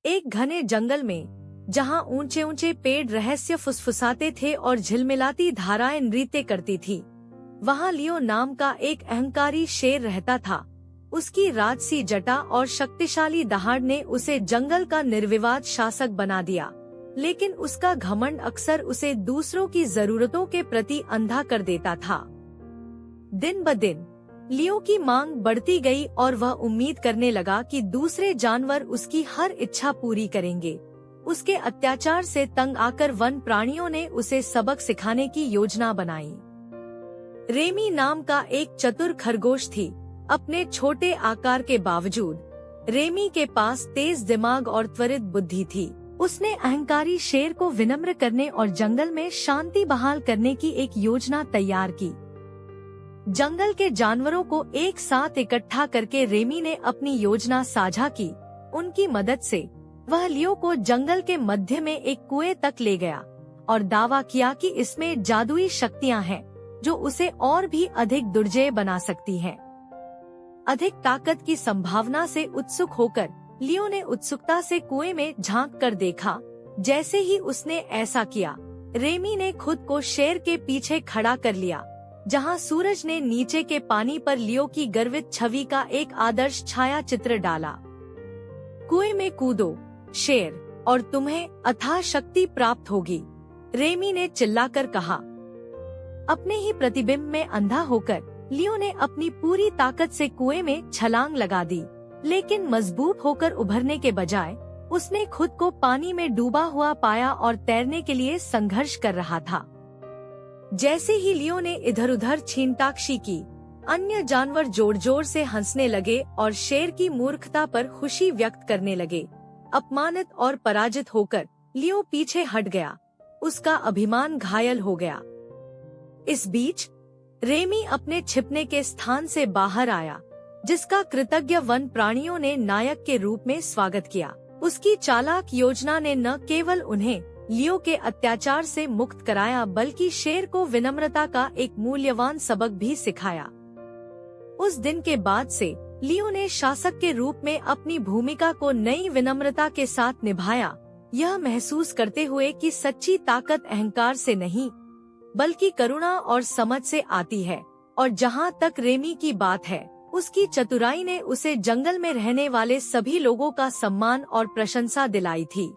एक घने जंगल में, जहाँ ऊंचे ऊंचे पेड़ रहस्य फुसफुसाते थे और झिलमिलाती धाराएं नृत्य करती थी, वहाँ लियो नाम का एक अहंकारी शेर रहता था। उसकी राजसी जटा और शक्तिशाली दहाड़ ने उसे जंगल का निर्विवाद शासक बना दिया, लेकिन उसका घमंड अक्सर उसे दूसरों की जरूरतों के प्रति अंधा कर देता था। दिन ब दिन लियो की मांग बढ़ती गई और वह उम्मीद करने लगा कि दूसरे जानवर उसकी हर इच्छा पूरी करेंगे। उसके अत्याचार से तंग आकर वन प्राणियों ने उसे सबक सिखाने की योजना बनाई। रेमी नाम का एक चतुर खरगोश थी। अपने छोटे आकार के बावजूद रेमी के पास तेज दिमाग और त्वरित बुद्धि थी। उसने अहंकारी शेर को विनम्र करने और जंगल में शांति बहाल करने की एक योजना तैयार की। जंगल के जानवरों को एक साथ इकट्ठा करके रेमी ने अपनी योजना साझा की। उनकी मदद से वह लियो को जंगल के मध्य में एक कुएं तक ले गया और दावा किया कि इसमें जादुई शक्तियां हैं जो उसे और भी अधिक दुर्जय बना सकती हैं। अधिक ताकत की संभावना से उत्सुक होकर लियो ने उत्सुकता से कुएं में झांक कर देखा। जैसे ही उसने ऐसा किया, रेमी ने खुद को शेर के पीछे खड़ा कर लिया, जहां सूरज ने नीचे के पानी पर लियो की गर्वित छवि का एक आदर्श छाया चित्र डाला। कुएं में कूदो शेर, और तुम्हें अथाह शक्ति प्राप्त होगी, रेमी ने चिल्लाकर कहा। अपने ही प्रतिबिंब में अंधा होकर लियो ने अपनी पूरी ताकत से कुएं में छलांग लगा दी, लेकिन मजबूत होकर उभरने के बजाय उसने खुद को पानी में डूबा हुआ पाया और तैरने के लिए संघर्ष कर रहा था। जैसे ही लियो ने इधर उधर छीनताक्षी की, अन्य जानवर जोर जोर से हंसने लगे और शेर की मूर्खता पर खुशी व्यक्त करने लगे। अपमानित और पराजित होकर लियो पीछे हट गया। उसका अभिमान घायल हो गया। इस बीच रेमी अपने छिपने के स्थान से बाहर आया, जिसका कृतज्ञ वन प्राणियों ने नायक के रूप में स्वागत किया। उसकी चालाक योजना ने न केवल उन्हें लियो के अत्याचार से मुक्त कराया, बल्कि शेर को विनम्रता का एक मूल्यवान सबक भी सिखाया। उस दिन के बाद से लियो ने शासक के रूप में अपनी भूमिका को नई विनम्रता के साथ निभाया, यह महसूस करते हुए कि सच्ची ताकत अहंकार से नहीं बल्कि करुणा और समझ से आती है। और जहाँ तक रेमी की बात है, उसकी चतुराई ने उसे जंगल में रहने वाले सभी लोगों का सम्मान और प्रशंसा दिलाई थी।